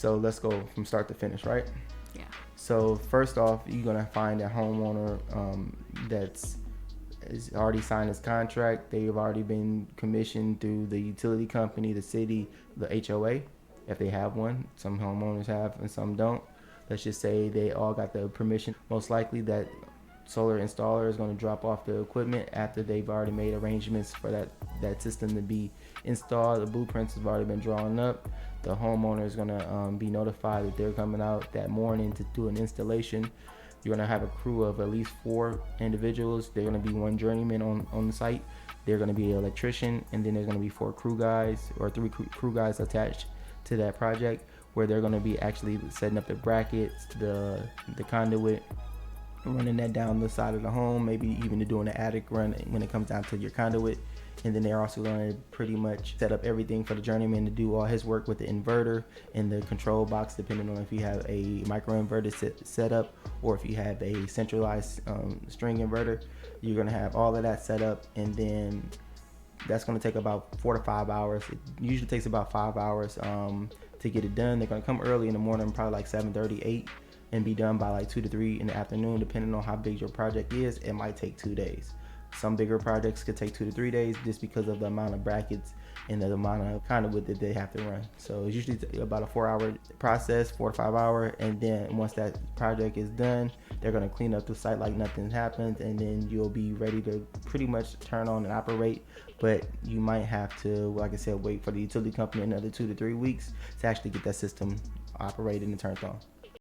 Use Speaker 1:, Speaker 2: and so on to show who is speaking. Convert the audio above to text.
Speaker 1: So let's go from start to finish, right?
Speaker 2: Yeah.
Speaker 1: So first off, you're gonna find a homeowner that's is already signed his contract. They've already been commissioned through the utility company, the city, the HOA, if they have one. Some homeowners have and some don't. Let's just say they all got the permission. Most likely that solar installer is going to drop off the equipment after they've already made arrangements for that system to be installed. The blueprints have already been drawn up. The homeowner is going to be notified that they're coming out that morning to do an installation. You're going to have a crew of at least 4 individuals. They're going to be one journeyman on the site. They're going to be an electrician, and then there's going to be 4 crew guys or 3 crew guys attached to that project, where they're going to be actually setting up the brackets, the conduit, running that down the side of the home, maybe even doing an attic run when it comes down to your conduit. And then they're also going to pretty much set up everything for the journeyman to do all his work with the inverter and the control box, depending on if you have a micro inverter set up or if you have a centralized string inverter. You're going to have all of that set up, and then that's going to take about 4 to 5 hours. It usually takes about 5 hours to get it done. They're going to come early in the morning, probably like 7:30, 8, and be done by like 2 to 3 in the afternoon, depending on how big your project is. It might take 2 days. Some bigger projects could take 2 to 3 days just because of the amount of brackets and the amount of conduit that they have to run. So it's usually about a 4-hour process, 4 to 5 hour. And then once that project is done, they're going to clean up the site like nothing happened, and then you'll be ready to pretty much turn on and operate. But you might have to, like I said, wait for the utility company another 2 to 3 weeks to actually get that system operated and turned on.